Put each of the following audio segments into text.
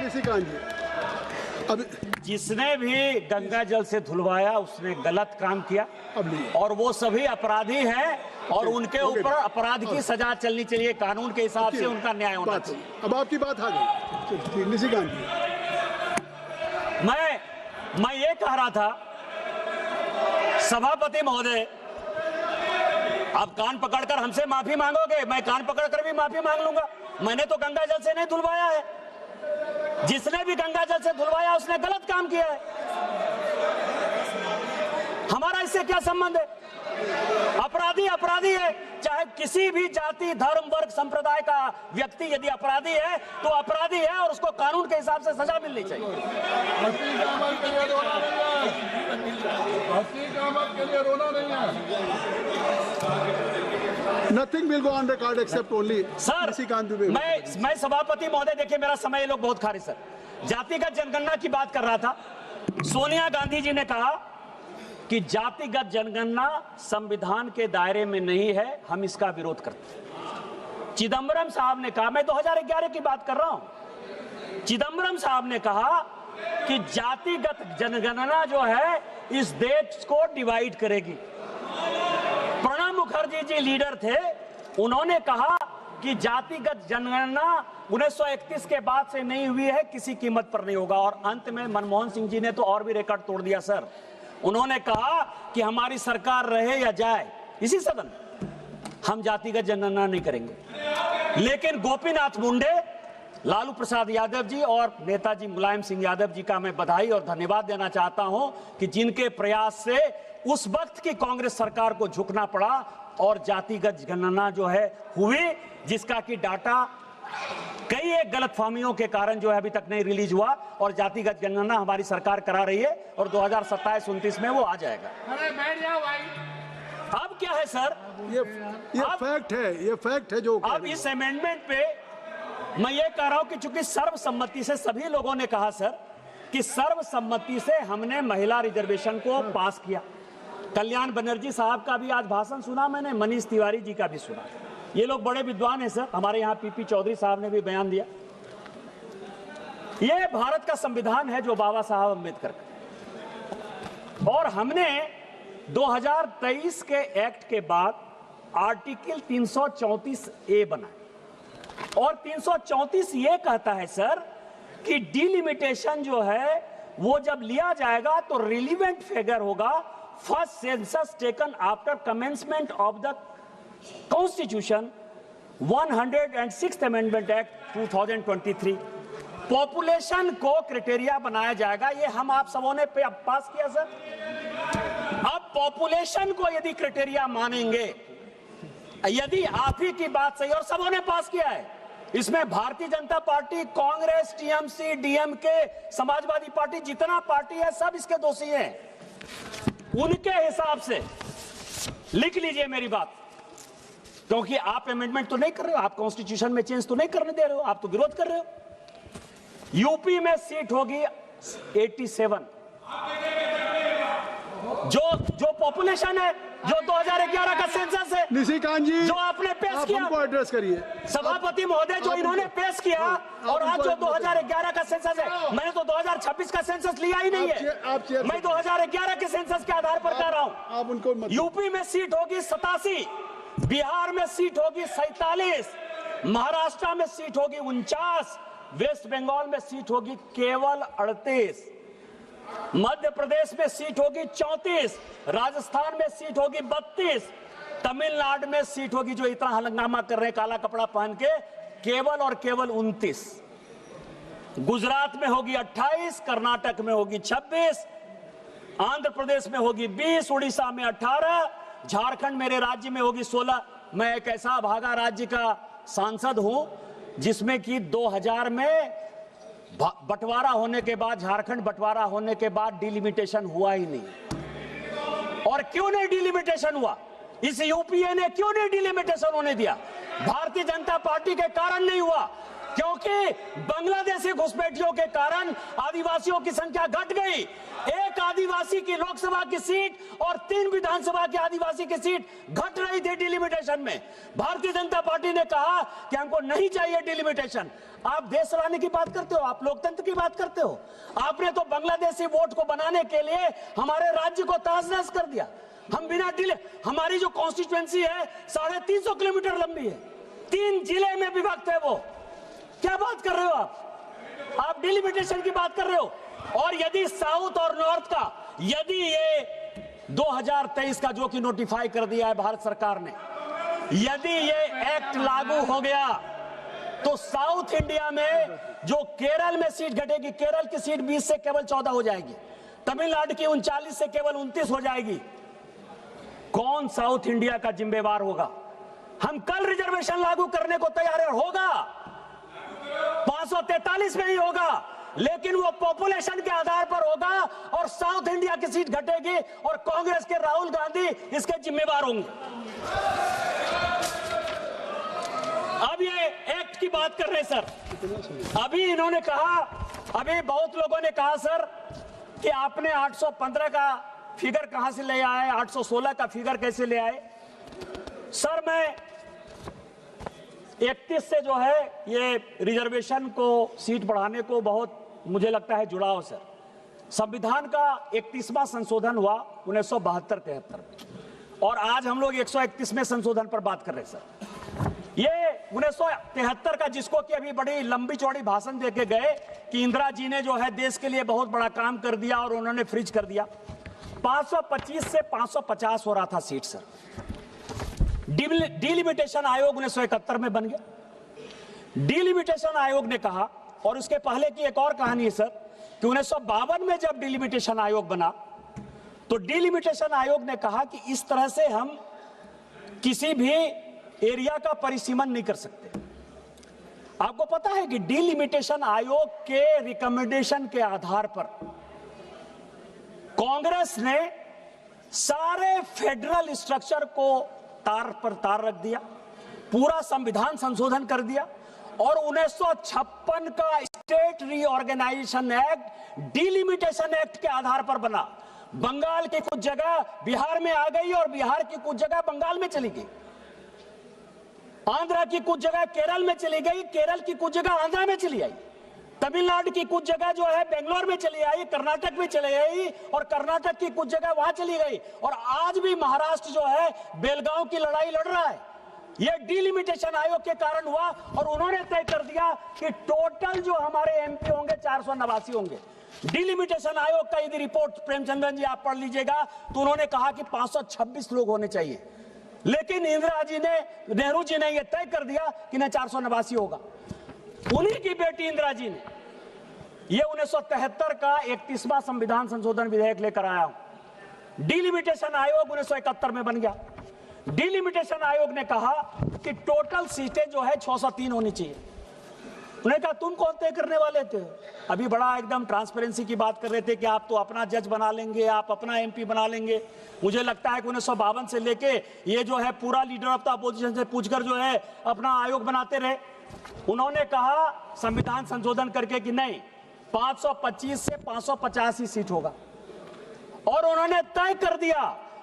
निशिकांत जी, अब जिसने भी गंगा जल से धुलवाया उसने गलत काम किया और वो सभी अपराधी हैं और उनके ऊपर अपराध की सजा चलनी चाहिए, कानून के हिसाब से उनका न्याय होना चाहिए। अब आपकी बात आ गई निशिकांत जी। मैं ये कह रहा था सभापति महोदय, आप कान पकड़कर हमसे माफी मांगोगे, मैं कान पकड़कर भी माफी मांग लूंगा। मैंने तो गंगा जल से नहीं धुलवाया है, जिसने भी गंगा जल से धुलवाया उसने गलत काम किया है। हमारा इससे क्या संबंध है? अपराधी अपराधी है, चाहे किसी भी जाति धर्म वर्ग संप्रदाय का व्यक्ति यदि अपराधी है तो अपराधी है और उसको कानून के हिसाब से सजा मिलनी चाहिए। Nothing will go on record except only sir. मैं सभापति महोदय, देखिए मेरा समय ये लोग बहुत खा रहे सर। जातिगत जनगणना की बात कर रहा था। सोनिया गांधी जी ने कहा कि जातिगत जनगणना संविधान के दायरे में नहीं है, हम इसका विरोध करते हैं। चिदंबरम साहब ने कहा, मैं 2011 की बात कर रहा हूं, चिदंबरम साहब ने कहा कि जातिगत जनगणना जो है इस देश को डिवाइड करेगी। प्रणब मुखर्जी जी लीडर थे, उन्होंने कहा कि जातिगत जनगणना 1931 के बाद से नहीं हुई है, किसी कीमत पर नहीं होगा। और अंत में मनमोहन सिंह जी ने तो और भी रिकॉर्ड तोड़ दिया सर। उन्होंने कहा कि हमारी सरकार रहे या जाए, इसी सदन हम जातिगत जनगणना नहीं करेंगे। लेकिन गोपीनाथ मुंडे, लालू प्रसाद यादव जी और नेताजी मुलायम सिंह यादव जी का मैं बधाई और धन्यवाद देना चाहता हूं कि जिनके प्रयास से उस वक्त की कांग्रेस सरकार को झुकना पड़ा और जातिगत जनगणना जो है हुई, जिसका कि डाटा कई एक गलतफहमियों के कारण जो है अभी तक नहीं रिलीज हुआ और जातिगत जनगणना हमारी सरकार करा रही है और 2027-29 में वो आ जाएगा। अरे बैठ जाओ भाई। अब क्या है सर, ये फैक्ट है, ये फैक्ट है जो अब इस अमेंडमेंट पे मैं ये कह रहा हूं कि चूंकि सर्वसम्मति से सभी लोगों ने कहा सर कि सर्वसम्मति से हमने महिला रिजर्वेशन को पास किया। कल्याण बनर्जी साहब का भी आज भाषण सुना मैंने, मनीष तिवारी जी का भी सुना। ये लोग बड़े विद्वान हैं सर। हमारे यहाँ पीपी चौधरी साहब ने भी बयान दिया। ये भारत का संविधान है जो बाबा साहब अम्बेडकर का, और हमने 2023 के एक्ट के बाद आर्टिकल 334A बनाया और 334 ये कहता है सर कि डिलिमिटेशन जो है वो जब लिया जाएगा तो रिलीवेंट फिगर होगा first census taken after commencement of the constitution 106th amendment act 2023। Population को क्राइटेरिया बनाया जाएगा, ये हम आप सबों ने पास किया सर। अब पॉपुलेशन को यदि क्राइटेरिया मानेंगे, यदि आप ही की बात सही और सबों ने पास किया है, इसमें Bharatiya Janata party, Congress, TMC, DMK, Samajwadi party, जितना पार्टी है सब इसके दोषी हैं। उनके हिसाब से लिख लीजिए मेरी बात, क्योंकि आप अमेंडमेंट तो नहीं कर रहे हो, आप कॉन्स्टिट्यूशन में चेंज तो नहीं करने दे रहे हो, आप तो विरोध कर रहे हो। यूपी में सीट होगी 87, जो पॉपुलेशन है, जो 2011 का सेंसस है। निशिकांत जी, जो आपने पेश किया, हमको एड्रेस करिए सभापति महोदय, जो इन्होंने पेश किया और आज जो 2011 का सेंसस है, मैंने तो 2026 का सेंसस लिया ही नहीं है। मैं 2011 के सेंसस के आधार पर कह रहा हूं। आप उनको यूपी में सीट होगी 87, बिहार में सीट होगी 47, महाराष्ट्र में सीट होगी 49, वेस्ट बंगाल में सीट होगी केवल 38, मध्य प्रदेश में सीट होगी 34, राजस्थान में सीट होगी 32, तमिलनाडु में सीट होगी, जो इतना हंगामा कर रहे हैं काला कपड़ा पहन के, केवल और केवल 29, गुजरात में होगी 28, कर्नाटक में होगी 26, आंध्र प्रदेश में होगी 20, उड़ीसा में 18, झारखंड मेरे राज्य में होगी 16। मैं एक ऐसा भागा राज्य का सांसद हूं जिसमें कि 2000 में बंटवारा होने के बाद, झारखंड बंटवारा होने के बाद डिलिमिटेशन हुआ ही नहीं। और क्यों नहीं डिलिमिटेशन हुआ? इस यूपीए ने क्यों नहीं डिलिमिटेशन होने दिया? भारतीय जनता पार्टी के कारण नहीं हुआ, क्योंकि बांग्लादेशी घुसपैठियों के कारण आदिवासियों की संख्या घट गई। एक आदिवासी की लोकसभा की सीट और 3 विधानसभा की आदिवासी की सीट घट रही थी डिलिमिटेशन में। भारतीय जनता पार्टी ने कहा कि हमको नहीं चाहिए डिलिमिटेशन। आप देश चलाने की बात करते हो, आप लोकतंत्र की बात करते हो। आपने तो बांग्लादेशी वोट को बनाने के लिए हमारे राज्य को तहस-नहस कर दिया। हम बिना डिले, हमारी जो कॉन्स्टिट्यूएंसी है 350 किलोमीटर लंबी है, 3 जिले में विभक्त है। वो क्या बात कर रहे हो आप डिलिमिटेशन की बात कर रहे हो। और यदि साउथ और नॉर्थ का, यदि ये 2023 का जो कि नोटिफाई कर दिया है भारत सरकार ने, यदि ये एक्ट लागू हो गया तो साउथ इंडिया में जो केरल में सीट घटेगी, केरल की सीट 20 से केवल 14 हो जाएगी, तमिलनाडु की 39 से केवल 29 हो जाएगी। कौन साउथ इंडिया का जिम्मेवार होगा? हम कल रिजर्वेशन लागू करने को तैयार है, होगा 543 में ही होगा, लेकिन वो पॉपुलेशन के आधार पर होगा और साउथ इंडिया की सीट घटेगी और कांग्रेस के राहुल गांधी इसके जिम्मेवार होंगे। अब ये एक्ट की बात कर रहे हैं सर। अभी इन्होंने कहा, अभी बहुत लोगों ने कहा सर कि आपने 815 का फिगर कहां से ले आए, 816 का फिगर कैसे ले आए। सर मैं 31 से जो है ये रिजर्वेशन को, सीट बढ़ाने को बहुत मुझे लगता है जुड़ाव सर। संविधान का 31वां संशोधन हुआ 1972-73 में, और आज हम लोग 131वें संशोधन पर बात कर रहे हैं सर। ये 1973 का, जिसको कि अभी बड़ी लंबी चौड़ी भाषण देके गए कि इंदिरा जी ने जो है देश के लिए बहुत बड़ा काम कर दिया और उन्होंने फ्रीज कर दिया। 525 से 550 हो रहा था सीट सर। डिलिमिटेशन आयोग 1971 में बन गया। डिलिमिटेशन आयोग ने कहा, और उसके पहले की एक और कहानी है सर कि 1952 में जब डिलिमिटेशन आयोग बना तो डिलिमिटेशन आयोग ने कहा कि इस तरह से हम किसी भी एरिया का परिसीमन नहीं कर सकते। आपको पता है कि डिलिमिटेशन आयोग के रिकमेंडेशन के आधार पर कांग्रेस ने सारे फेडरल स्ट्रक्चर को तार पर तार रख दिया, पूरा संविधान संशोधन कर दिया, और 1956 का state reorganisation act delimitation act के आधार पर बना। बंगाल की कुछ जगह बिहार में आ गई और बिहार की कुछ जगह बंगाल में चली गई, आंध्र की कुछ जगह केरल में चली गई, केरल की कुछ जगह आंध्र में चली आई, तमिलनाडु की कुछ जगह जो है बेंगलोर में चली आई, कर्नाटक में चली गई, और कर्नाटक की कुछ जगह वहां चली गई, और आज भी महाराष्ट्र जो है बेलगांव की लड़ाई लड़ रहा है। यह डिलिमिटेशन आयोग के कारण हुआ, और उन्होंने तय कर दिया कि टोटल जो हमारे एमपी होंगे 489 होंगे। डिलिमिटेशन आयोग का यदि रिपोर्ट प्रेमचंद्रन जी आप पढ़ लीजिएगा तो उन्होंने कहा कि 526 लोग होने चाहिए, लेकिन इंदिरा जी ने, नेहरू जी ने यह तय कर दिया कि न 489 होगा। उन्हीं की बेटी इंदिरा जी ने यह 1973 का 31वां संविधान संशोधन विधेयक लेकर आया। डिलिमिटेशन आयोग 1971 में बन गया। डिलिमिटेशन आयोग ने कहा कि टोटल सीटें जो है 603 होनी चाहिए। उन्होंने कहा तुम कौन तय करने वाले थे? अभी बड़ा एकदम ट्रांसपेरेंसी की बात कर रहे थे कि आप तो अपना जज बना लेंगे, आप अपना एमपी बना लेंगे। मुझे लगता है कि 1952 से लेके ये जो है पूरा लीडर ऑफ द अपोजिशन से पूछकर जो है अपना आयोग बनाते रहे। उन्होंने कहा संविधान संशोधन करके कि नहीं, 525 से 585 सीट होगा, और उन्होंने तय कर दिया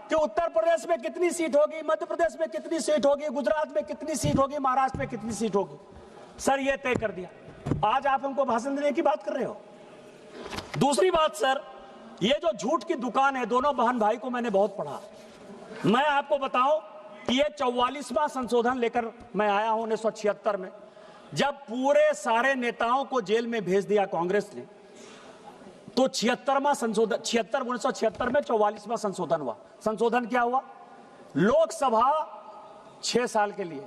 कि उत्तर प्रदेश में कितनी सीट होगी, मध्य प्रदेश में कितनी सीट होगी, गुजरात में कितनी सीट होगी, महाराष्ट्र में कितनी सीट होगी। सर ये तय कर दिया। आज आप हमको भाषण देने की बात कर रहे हो। दूसरी बात सर, ये जो झूठ की दुकान है, दोनों बहन भाई को मैंने बहुत पढ़ा। मैं आपको बताऊं कि ये 44वां संशोधन लेकर मैं आया हूं 1976 में, जब पूरे सारे नेताओं को जेल में भेज दिया कांग्रेस ने, तो 76वां संशोधन, 1976 में 44वां संशोधन हुआ। संशोधन क्या हुआ? लोकसभा 6 साल के लिए,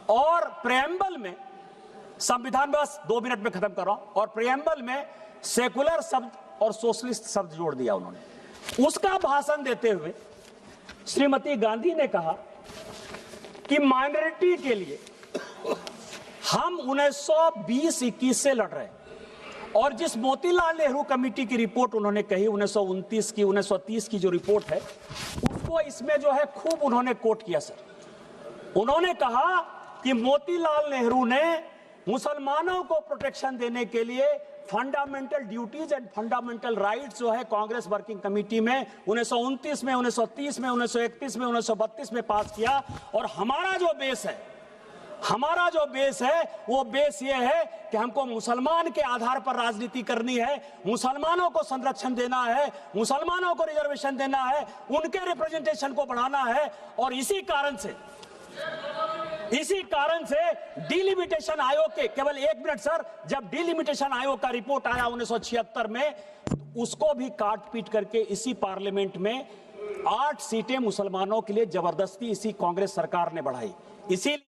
और प्रेम्बल में, संविधान बस 2 मिनट में खत्म कर रहा हूं, और प्रेम्बल में सेकुलर शब्द और सोशलिस्ट शब्द जोड़ दिया उन्होंने। उसका भाषण देते हुए श्रीमती गांधी ने कहा कि माइनॉरिटी के लिए हम 1920-21 से लड़ रहे हैं, और जिस मोतीलाल नेहरू कमेटी की रिपोर्ट उन्होंने कही 1929 की, 1930 की जो रिपोर्ट है, उसको इसमें जो है खूब उन्होंने कोट किया सर। उन्होंने कहा कि मोतीलाल नेहरू ने मुसलमानों को प्रोटेक्शन देने के लिए fundamental duties and fundamental rights जो है कांग्रेस वर्किंग कमेटी में 1929 में, 1930 में, 1931 में, 1932 में पास किया। और हमारा जो बेस है, हमारा जो बेस है वो बेस ये है कि हमको मुसलमान के आधार पर राजनीति करनी है, मुसलमानों को संरक्षण देना है, मुसलमानों को रिजर्वेशन देना है, उनके रिप्रेजेंटेशन को बढ़ाना है। और इसी कारण से डिलिमिटेशन आयोग के, केवल 1 मिनट सर, जब डिलिमिटेशन आयोग का रिपोर्ट आया 1976 में, उसको भी काट पीट करके इसी पार्लियामेंट में 8 सीटें मुसलमानों के लिए जबरदस्ती इसी कांग्रेस सरकार ने बढ़ाई। इसीलिए